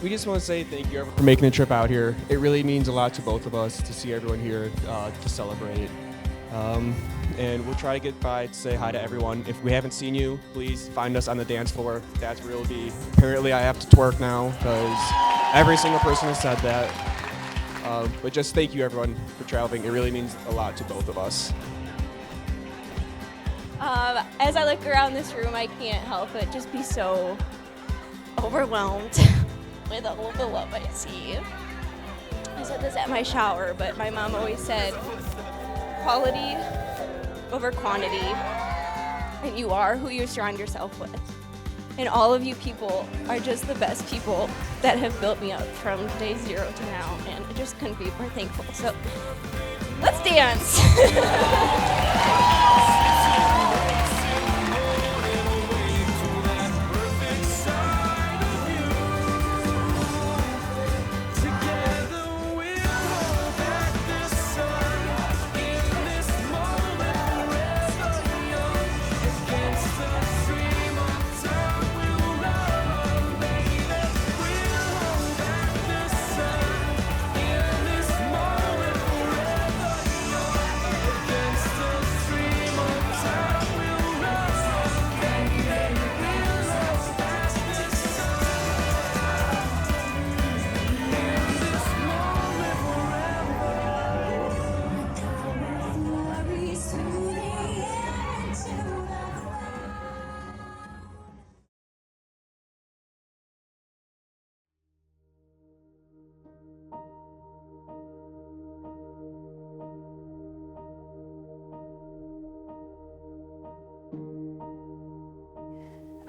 We just want to say thank you everyone for making the trip out here. It really means a lot to both of us to see everyone here to celebrate. And we'll try to get by to say hi to everyone. If we haven't seen you, please find us on the dance floor. That's where we'll be. Apparently, I have to twerk now because every single person has said that. But just thank you, everyone, for traveling. It really means a lot to both of us. As I look around this room, I can't help but just be so overwhelmed with all of the love I see. I said this at my shower, but my mom always said quality over quantity, and you are who you surround yourself with. And all of you people are just the best people that have built me up from day zero to now, and I just couldn't be more thankful. So let's dance.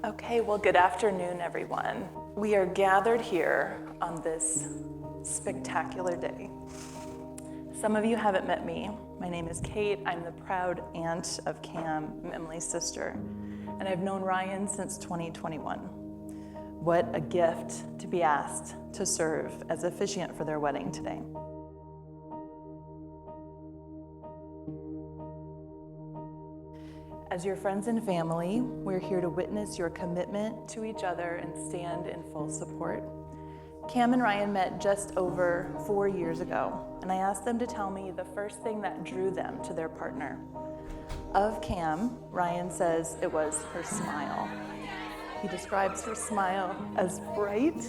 Okay, well, good afternoon, everyone. We are gathered here on this spectacular day. Some of you haven't met me. My name is Kate. I'm the proud aunt of Cam, Emily's sister, and I've known Ryan since 2021. What a gift to be asked to serve as officiant for their wedding today. As your friends and family, we're here to witness your commitment to each other and stand in full support. Cam and Ryan met just over 4 years ago, and I asked them to tell me the first thing that drew them to their partner. Of Cam, Ryan says it was her smile. He describes her smile as bright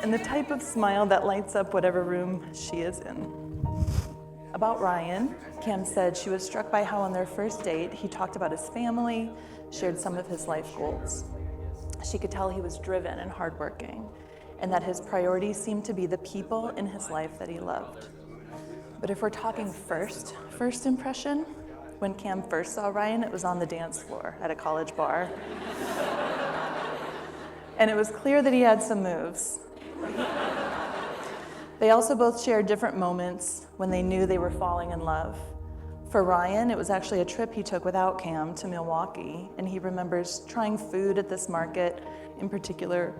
and the type of smile that lights up whatever room she is in. About Ryan, Cam said she was struck by how on their first date, he talked about his family, shared some of his life goals. She could tell he was driven and hardworking, and that his priorities seemed to be the people in his life that he loved. But if we're talking first impression, when Cam first saw Ryan, it was on the dance floor at a college bar. And it was clear that he had some moves. They also both shared different moments when they knew they were falling in love. For Ryan, it was actually a trip he took without Cam to Milwaukee, and he remembers trying food at this market. In particular,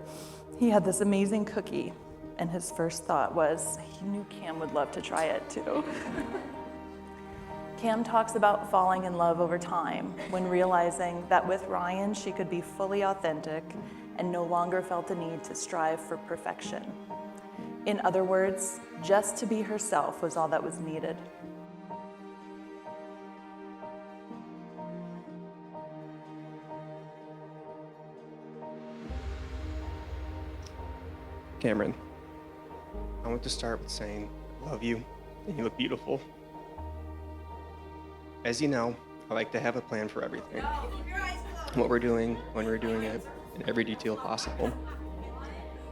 he had this amazing cookie, and his first thought was he knew Cam would love to try it too. Cam talks about falling in love over time when realizing that with Ryan, she could be fully authentic and no longer felt the need to strive for perfection. In other words, just to be herself was all that was needed. Camryn, I want to start with saying I love you and you look beautiful. As you know, I like to have a plan for everything. What we're doing, when we're doing it, in every detail possible.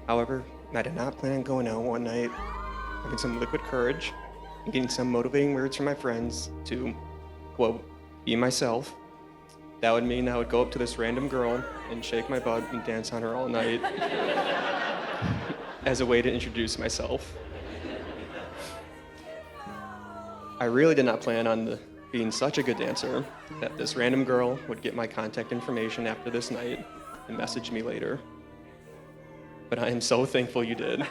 However, I did not plan on going out one night, having some liquid courage, and getting some motivating words from my friends to, quote, be myself. That would mean I would go up to this random girl and shake my butt and dance on her all night as a way to introduce myself. I really did not plan on being such a good dancer that this random girl would get my contact information after this night and message me later. But I am so thankful you did.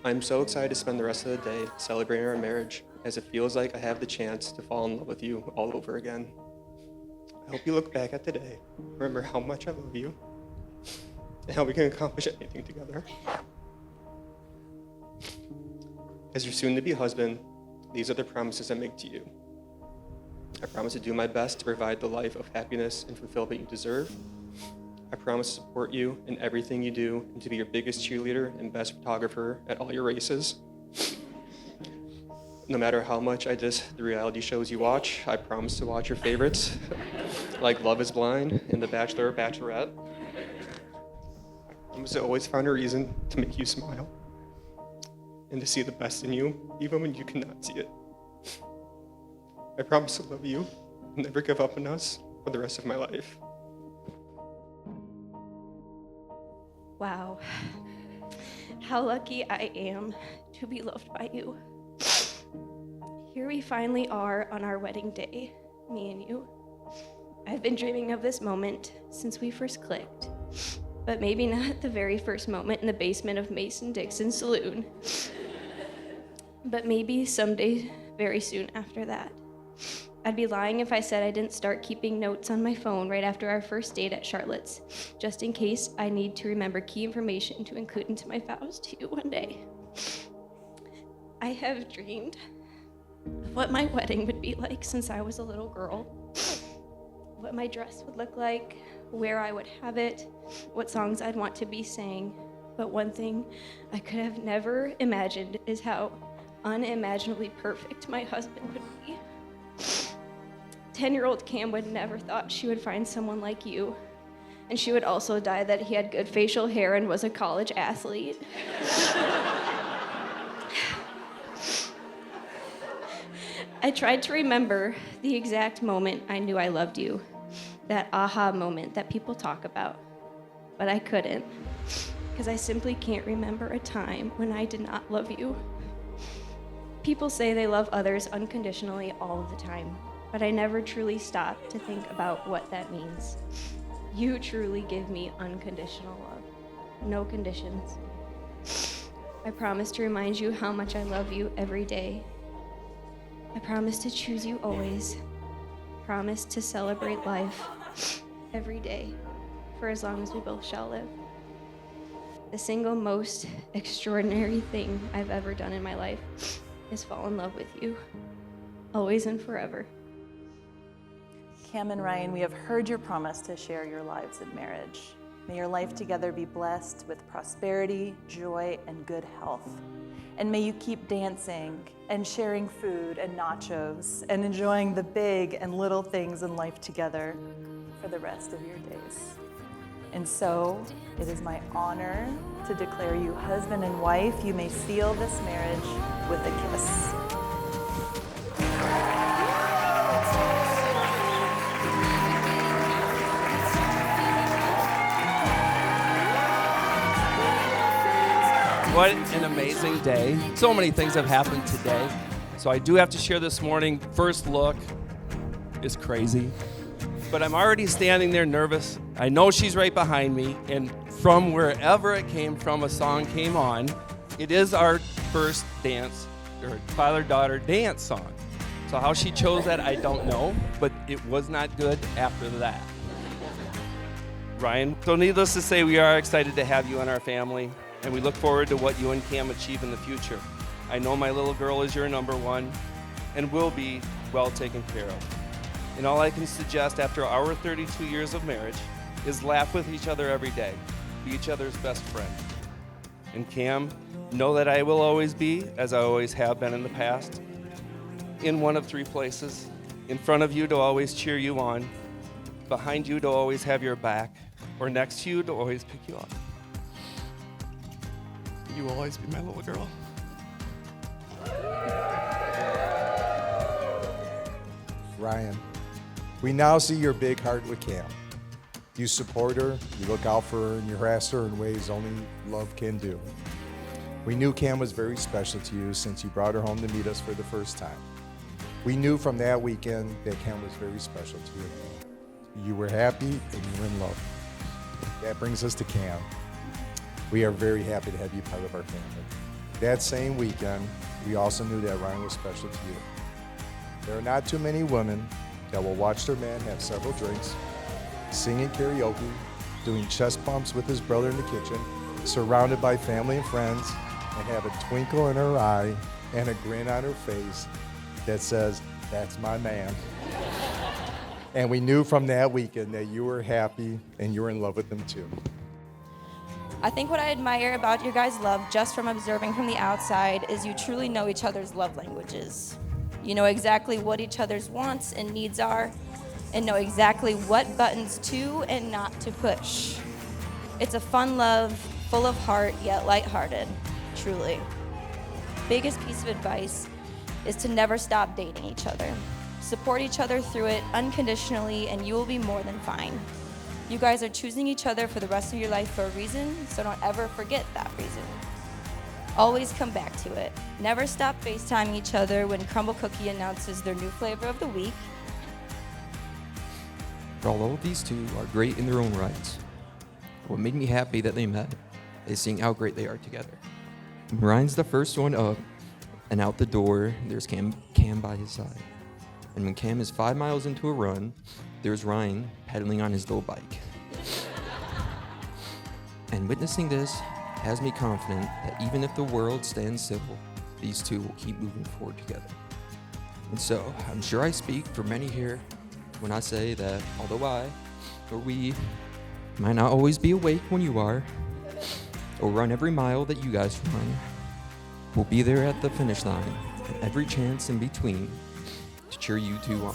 I'm so excited to spend the rest of the day celebrating our marriage, as it feels like I have the chance to fall in love with you all over again. I hope you look back at today, remember how much I love you, and how we can accomplish anything together. As your soon-to-be husband, these are the promises I make to you. I promise to do my best to provide the life of happiness and fulfillment you deserve. I promise to support you in everything you do and to be your biggest cheerleader and best photographer at all your races. No matter how much I diss the reality shows you watch, I promise to watch your favorites, like Love is Blind and The Bachelor or Bachelorette. I promise to always find a reason to make you smile and to see the best in you, even when you cannot see it. I promise to love you and never give up on us for the rest of my life. Wow. How lucky I am to be loved by you. Here we finally are on our wedding day, me and you. I've been dreaming of this moment since we first clicked, but maybe not the very first moment in the basement of Mason-Dixon Saloon, but maybe someday very soon after that. I'd be lying if I said I didn't start keeping notes on my phone right after our first date at Charlotte's, just in case I need to remember key information to include into my vows to you one day. I have dreamed of what my wedding would be like since I was a little girl, what my dress would look like, where I would have it, what songs I'd want to be sang. But one thing I could have never imagined is how unimaginably perfect my husband would be. 10-year-old Cam would never thought she would find someone like you, and she would also die that he had good facial hair and was a college athlete. I tried to remember the exact moment I knew I loved you, that aha moment that people talk about, but I couldn't, because I simply can't remember a time when I did not love you. People say they love others unconditionally all of the time, but I never truly stop to think about what that means. You truly give me unconditional love, no conditions. I promise to remind you how much I love you every day. I promise to choose you always. Promise to celebrate life every day for as long as we both shall live. The single most extraordinary thing I've ever done in my life is fall in love with you, always and forever. Cam and Ryan, we have heard your promise to share your lives in marriage. May your life together be blessed with prosperity, joy, and good health. And may you keep dancing and sharing food and nachos and enjoying the big and little things in life together for the rest of your days. And so, it is my honor to declare you husband and wife. You may seal this marriage with a kiss. What an amazing day. So many things have happened today. So I do have to share this morning. First look is crazy. But I'm already standing there nervous. I know she's right behind me. And from wherever it came from, a song came on. It is our first dance, or father-daughter dance song. So how she chose that, I don't know. But it was not good after that. Ryan, so needless to say, we are excited to have you in our family. And we look forward to what you and Cam achieve in the future. I know my little girl is your number one and will be well taken care of. And all I can suggest after our 32 years of marriage is laugh with each other every day, be each other's best friend. And Cam, know that I will always be, as I always have been in the past, in one of three places. In front of you to always cheer you on, behind you to always have your back, or next to you to always pick you up. You will always be my little girl. Ryan, we now see your big heart with Cam. You support her, you look out for her, and you harass her in ways only love can do. We knew Cam was very special to you since you brought her home to meet us for the first time. We knew from that weekend that Cam was very special to you. You were happy and you were in love. That brings us to Cam. We are very happy to have you part of our family. That same weekend, we also knew that Ryan was special to you. There are not too many women that will watch their man have several drinks, sing in karaoke, doing chest bumps with his brother in the kitchen, surrounded by family and friends, and have a twinkle in her eye and a grin on her face that says, "That's my man." And we knew from that weekend that you were happy and you were in love with him too. I think what I admire about your guys' love, just from observing from the outside, is you truly know each other's love languages. You know exactly what each other's wants and needs are, and know exactly what buttons to and not to push. It's a fun love, full of heart, yet lighthearted, truly. Biggest piece of advice is to never stop dating each other. Support each other through it unconditionally, and you will be more than fine. You guys are choosing each other for the rest of your life for a reason, so don't ever forget that reason. Always come back to it. Never stop FaceTiming each other when Crumble Cookie announces their new flavor of the week. Although these two are great in their own rights, what made me happy that they met is seeing how great they are together. Ryan's the first one up, and out the door, there's Cam by his side. And when Cam is 5 miles into a run, there's Ryan pedaling on his little bike. And witnessing this has me confident that even if the world stands still, these two will keep moving forward together. And so, I'm sure I speak for many here when I say that although I, or we, might not always be awake when you are, or run every mile that you guys run, we'll be there at the finish line, and every chance in between, to cheer you two on.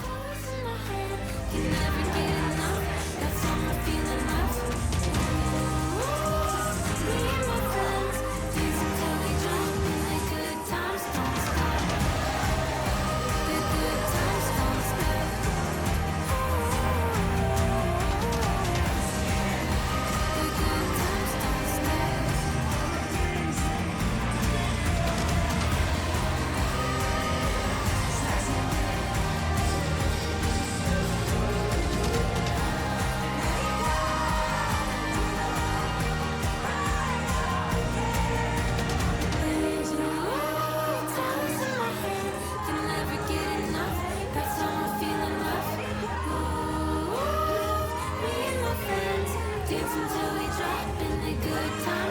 Dance until we drop in the good times.